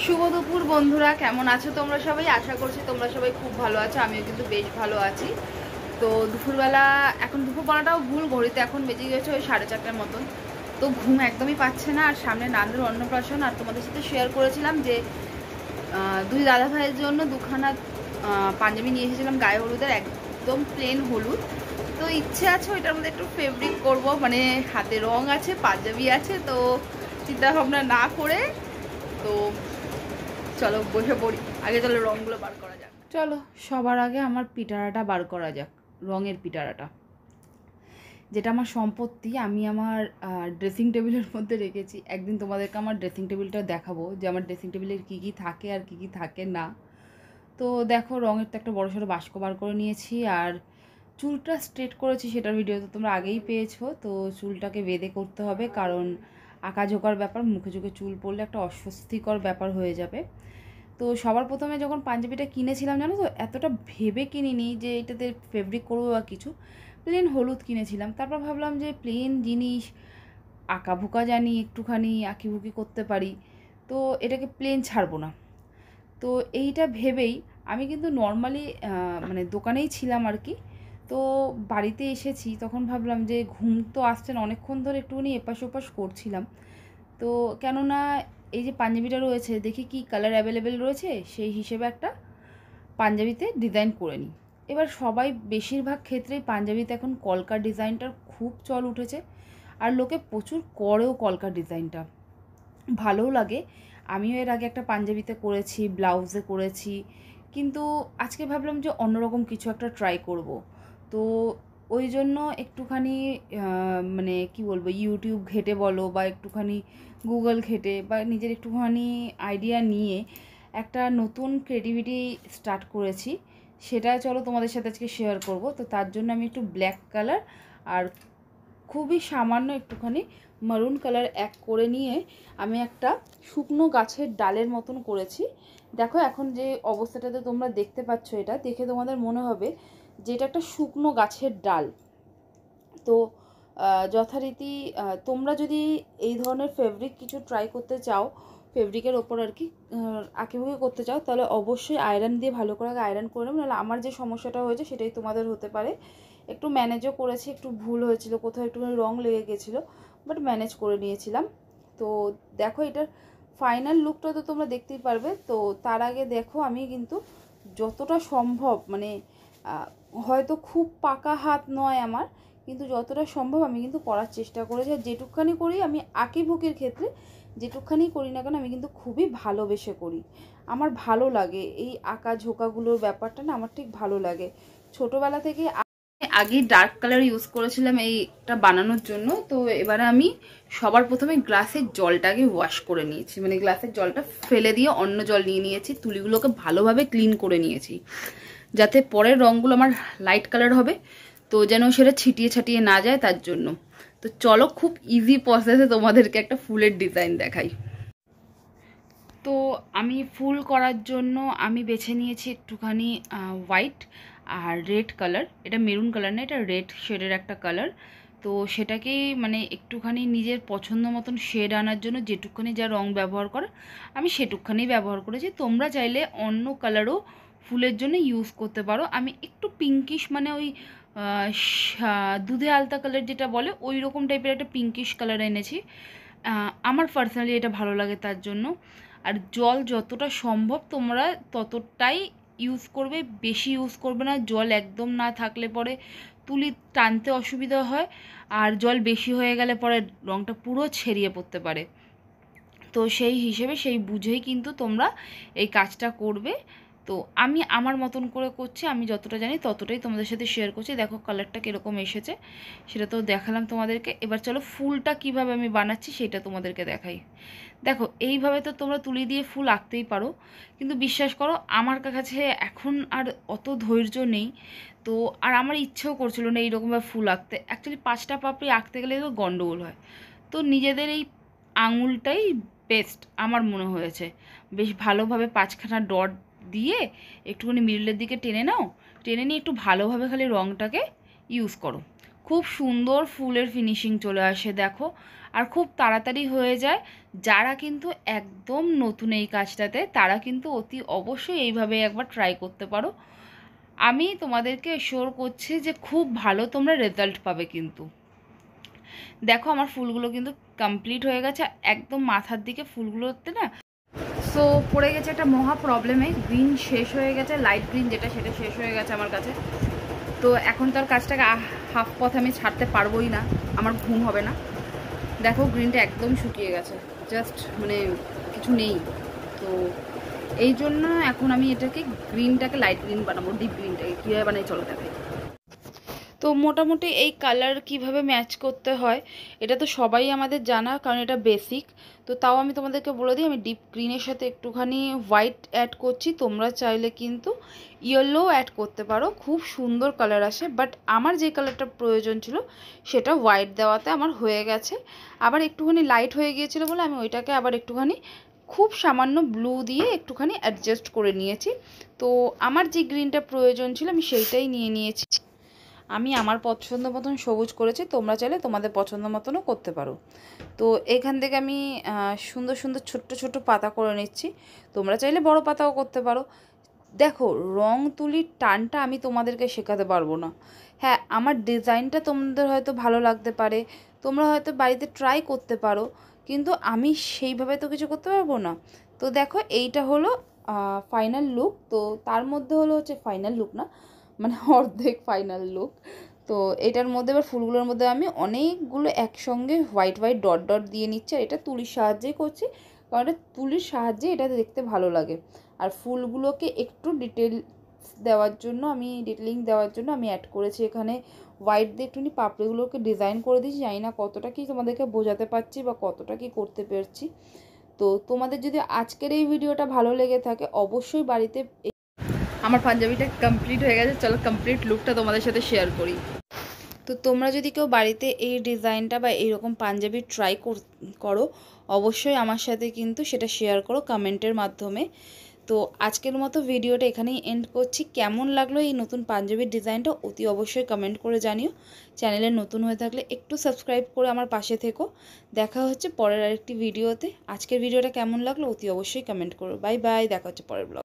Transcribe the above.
শুভ দুপুর বন্ধুরা, কেমন আছো তোমরা সবাই? আশা করছি তোমরা সবাই খুব ভালো আছো। আমিও কিন্তু বেশ ভালো আছি। তো দুপুরবেলা, এখন দুপুর বলাটাও ভুল, ঘড়িতে এখন বেজে গেছে ওই 4:30টার মতন। তো ঘুম একদমই পাচ্ছে না। আর সামনে নান্দের অন্নপ্রাশন, আর তোমাদের সাথে শেয়ার করেছিলাম যে দুই দাদা ভাইয়ের জন্য দুখানা পাঞ্জাবি নিয়ে এসেছিলাম গায়ে হলুদের, একদম প্লেন হলুদ। তো ইচ্ছে আছে ওইটার মধ্যে একটু ফেব্রিক করব, মানে হাতে রং আছে, পাঞ্জাবি আছে। তো চিন্তা ভাবনা না করে তো চলো বসে পড়ি। আগে চলো রঙগুলো বার করা যাক। চলো সবার আগে আমার পিটারাটা বার করা যাক। রঙের পিটারাটা, যেটা আমার সম্পত্তি, আমি আমার ড্রেসিং টেবিলের মধ্যে রেখেছি। একদিন তোমাদেরকে আমার ড্রেসিং টেবিলটা দেখাবো যে আমার ড্রেসিং টেবিলের কী কী থাকে আর কী কী থাকে না। তো দেখো, রঙের তো একটা বড়সড় বাস্ক বার করে নিয়েছি। আর চুলটা স্ট্রেট করেছি, সেটার ভিডিও তো তোমরা আগেই পেয়েছো। তো চুলটাকে বেঁধে করতে হবে, কারণ আঁকাঝোঁকার ব্যাপার, মুখে চোখে চুল পড়লে একটা অস্বস্তিকর ব্যাপার হয়ে যাবে। তো সবার প্রথমে যখন পাঞ্জাবিটা কিনেছিলাম, জানো তো, এতটা ভেবে কিনিনি যে এটাতে ফেব্রিক করবো বা কিছু। প্লেন হলুদ কিনেছিলাম, তারপর ভাবলাম যে প্লেন জিনিস আঁকাভুকা জানি, একটুখানি আঁকিবুকি করতে পারি, তো এটাকে প্লেন ছাড়বো না। তো এইটা ভেবেই আমি কিন্তু নর্মালি মানে দোকানেই ছিলাম আর কি। তো বাড়িতে এসেছি, তখন ভাবলাম যে ঘুম তো আসছে না, অনেকক্ষণ ধরে একটুখানি এপাশ ওপাশ করছিলাম। তো কেননা এই যে পাঞ্জাবিটা রয়েছে, দেখি কি কালার অ্যাভেলেবেল রয়েছে, সেই হিসেবে একটা পাঞ্জাবিতে ডিজাইন করে নিই। এবার সবাই বেশিরভাগ ক্ষেত্রেই পাঞ্জাবিতে এখন কলকার ডিজাইনটার খুব চল উঠেছে, আর লোকে প্রচুর করেও কলকার ডিজাইনটা, ভালোও লাগে। আমিও এর আগে একটা পাঞ্জাবিতে করেছি, ব্লাউজে করেছি, কিন্তু আজকে ভাবলাম যে অন্যরকম কিছু একটা ট্রাই করব। তো ওই জন্য একটুখানি মানে কি বলবো, ইউটিউব ঘেটে বলো বা একটুখানি গুগল ঘেটে বা নিজের একটুখানি আইডিয়া নিয়ে একটা নতুন ক্রিয়েটিভিটি স্টার্ট করেছি। সেটা চলো তোমাদের সাথে আজকে শেয়ার করব। তো তার জন্য আমি একটু ব্ল্যাক কালার আর খুবই সামান্য একটুখানি মারুন কালার এক করে নিয়ে আমি একটা শুকনো গাছের ডালের মতন করেছি। দেখো এখন যে অবস্থাটাতে তোমরা দেখতে পাচ্ছ, এটা দেখে তোমাদের মনে হবে যে এটা একটা শুকনো গাছের ডাল। তো যথারীতি তোমরা যদি এই ধরনের ফেব্রিক কিছু ট্রাই করতে চাও, ফেব্রিকের ওপর আর কি আঁকিবুকি করতে চাও, তাহলে অবশ্যই আয়রন দিয়ে ভালো করে আয়রন করে নেবে। নাহলে আমার যে সমস্যাটা হয়েছে সেটাই তোমাদের হতে পারে। একটু ম্যানেজও করেছি, একটু ভুল হয়েছিল, কোথাও একটুখানি রং লেগে গেছিলো, বাট ম্যানেজ করে নিয়েছিলাম। তো দেখো, এটার ফাইনাল লুকটা তো তোমরা দেখতেই পারবে। তো তার আগে দেখো, আমি কিন্তু যতটা সম্ভব, মানে হয়তো খুব পাকা হাত নয় আমার, কিন্তু যতটা সম্ভব আমি কিন্তু করার চেষ্টা করেছি। আর যেটুকখানি করি আমি আঁকিবুকির ক্ষেত্রে, যেটুকখানি করি না কেন, আমি কিন্তু খুবই ভালোবেসে করি। আমার ভালো লাগে এই আঁকা ঝোঁকাগুলোর ব্যাপারটা না, আমার ঠিক ভালো লাগে ছোটোবেলা থেকে। আগে ডার্ক কালার ইউজ করেছিলাম এইটা বানানোর জন্য। তো এবারে আমি সবার প্রথমে গ্লাসের জলটাকে ওয়াশ করে নিয়েছি, মানে গ্লাসের জলটা ফেলে দিয়ে অন্য জল নিয়ে নিয়েছি, তুলিগুলোকে ভালোভাবে ক্লিন করে নিয়েছি, যাতে পরের রঙগুলো আমার লাইট কালার হবে, তো যেন সেটা ছিটিয়ে ছাটিয়ে না যায়, তার জন্য। তো চলো, খুব ইজি প্রসেসে তোমাদেরকে একটা ফুলের ডিজাইন দেখাই। তো আমি ফুল করার জন্য আমি বেছে নিয়েছি একটুখানি হোয়াইট আর রেড কালার। এটা মেরুন কালার না, এটা রেড শেডের একটা কালার। তো সেটাকেই মানে একটুখানি নিজের পছন্দ মতন শেড আনার জন্য যেটুকখানি যা রং ব্যবহার করে আমি সেটুকখানি ব্যবহার করেছি। তোমরা চাইলে অন্য কালারও ফুলের জন্য ইউজ করতে পারো। আমি একটু পিঙ্কিশ, মানে ওই দুধে আলতা কালার যেটা বলে, ওই রকম টাইপের একটা পিঙ্কিশ কালার এনেছি। আমার পার্সোনালি এটা ভালো লাগে, তার জন্য। আর জল যতটা সম্ভব তোমরা ততটাই ইউজ করবে, বেশি ইউজ করবে না। জল একদম না থাকলে পরে তুলি টানতে অসুবিধা হয়, আর জল বেশি হয়ে গেলে পরে রঙটা পুরো ছড়িয়ে পড়তে পারে। তো সেই হিসেবে, সেই বুঝেই কিন্তু তোমরা এই কাজটা করবে। তো আমি আমার মতন করে করছি, আমি যতটা জানি ততটাই তোমাদের সাথে শেয়ার করছি। দেখো কালারটা কীরকম এসেছে, সেটা তো দেখালাম তোমাদেরকে। এবার চলো ফুলটা কিভাবে আমি বানাচ্ছি সেটা তোমাদেরকে দেখাই। দেখো, এইভাবে তো তোমরা তুলি দিয়ে ফুল আঁকতেই পারো, কিন্তু বিশ্বাস করো আমার কাছে এখন আর অত ধৈর্য নেই। তো আর আমার ইচ্ছেও করছিল না এইরকমভাবে ফুল আঁকতে। অ্যাকচুয়ালি 5টা পাপড়ি আঁকতে গেলে তো গন্ডগোল হয়। তো নিজেদের এই আঙুলটাই বেস্ট আমার মনে হয়েছে। বেশ ভালোভাবে 5খানা ডট দিয়ে একটুখানি মিডলের দিকে টেনে নাও, টেনে নিয়ে একটু ভালোভাবে খালি রঙটাকে ইউজ করো, খুব সুন্দর ফুলের ফিনিশিং চলে আসে। দেখো, আর খুব তাড়াতাড়ি হয়ে যায়। যারা কিন্তু একদম নতুন এই কাজটাতে তারা কিন্তু অতি অবশ্যই এইভাবে একবার ট্রাই করতে পারো। আমি তোমাদেরকে এশিওর করছি যে খুব ভালো তোমরা রেজাল্ট পাবে। কিন্তু দেখো আমার ফুলগুলো কিন্তু কমপ্লিট হয়ে গেছে, একদম মাথার দিকে ফুলগুলোতে না সো পড়ে গেছে একটা মহা প্রবলেমে। গ্রিন শেষ হয়ে গেছে, লাইট গ্রিন যেটা সেটা শেষ হয়ে গেছে আমার কাছে। তো এখন তার কাজটাকে হাফ পথ আমি ছাড়তে পারবোই না, আমার ঘুম হবে না। দেখো গ্রিনটা একদম শুকিয়ে গেছে, জাস্ট মানে কিছু নেই। তো এই জন্য এখন আমি এটাকে গ্রিনটাকে লাইট গ্রিন বানাবো, ডিপ গ্রিনটাকে কীভাবে বানাই চলো দেখাই। তো মোটামুটি এই কালার কিভাবে ম্যাচ করতে হয় এটা তো সবাই আমাদের জানা, কারণ এটা বেসিক। তো তাও আমি তোমাদেরকে বলে দিই, আমি ডিপ গ্রিনের সাথে একটুখানি হোয়াইট অ্যাড করছি। তোমরা চাইলে কিন্তু ইয়েলো অ্যাড করতে পারো, খুব সুন্দর কালার আসে। বাট আমার যে কালারটা প্রয়োজন ছিল সেটা হোয়াইট দেওয়াতে আমার হয়ে গেছে। আবার একটুখানি লাইট হয়ে গিয়েছিলো বলে আমি ওইটাকে আবার একটুখানি খুব সামান্য ব্লু দিয়ে একটুখানি অ্যাডজাস্ট করে নিয়েছি। তো আমার যে গ্রিনটা প্রয়োজন ছিল আমি সেইটাই নিয়ে নিয়েছি। আমি আমার পছন্দ মতন সবুজ করেছি, তোমরা চাইলে তোমাদের পছন্দ মতনও করতে পারো। তো এখান থেকে আমি সুন্দর সুন্দর ছোট্ট ছোট্ট পাতা করে নিচ্ছি, তোমরা চাইলে বড় পাতাও করতে পারো। দেখো রং তুলির টানটা আমি তোমাদেরকে শেখাতে পারবো না। হ্যাঁ, আমার ডিজাইনটা তোমাদের হয়তো ভালো লাগতে পারে, তোমরা হয়তো বাড়িতে ট্রাই করতে পারো, কিন্তু আমি সেইভাবে তো কিছু করতে পারবো না। তো দেখো এইটা হলো ফাইনাল লুক। তো তার মধ্যে হচ্ছে ফাইনাল লুক না, মানে অর্ধেক ফাইনাল লুক। তো এটার মধ্যে এবার ফুলগুলোর মধ্যে আমি অনেকগুলো একসঙ্গে হোয়াইট হোয়াইট ডট ডট দিয়ে নিচ্ছি। আর এটা তুলির সাহায্যেই করছি, কারণ এটা তুলির সাহায্যে এটা দেখতে ভালো লাগে। আর ফুলগুলোকে একটু ডিটেলিং দেওয়ার জন্য আমি অ্যাড করেছি এখানে হোয়াইট দিয়ে একটুখানি পাপড়িগুলোকে ডিজাইন করে দিয়েছি। জানি না কতটা কি তোমাদেরকে বোঝাতে পারছি বা কতটা কি করতে পারছি। তো তোমাদের যদি আজকের এই ভিডিওটা ভালো লেগে থাকে অবশ্যই বাড়িতে। আমার পাঞ্জাবিটা কমপ্লিট হয়ে গেছে, চলো কমপ্লিট লুকটা তোমাদের সাথে শেয়ার করি। তো তোমরা যদি কেউ বাড়িতে এই ডিজাইনটা বা এইরকম পাঞ্জাবি ট্রাই করো অবশ্যই আমার সাথে কিন্তু সেটা শেয়ার করো কমেন্টের মাধ্যমে। তো আজকের মতো ভিডিওটা এখানেই এন্ড করছি। কেমন লাগলো এই নতুন পাঞ্জাবির ডিজাইনটা অতি অবশ্যই কমেন্ট করে জানিও। চ্যানেলে নতুন হয়ে থাকলে একটু সাবস্ক্রাইব করে আমার পাশে থেকো। দেখা হচ্ছে পরের আরেকটি ভিডিওতে। আজকের ভিডিওটা কেমন লাগলো অতি অবশ্যই কমেন্ট করো। বাই বাই, দেখা হচ্ছে পরের ব্লগ।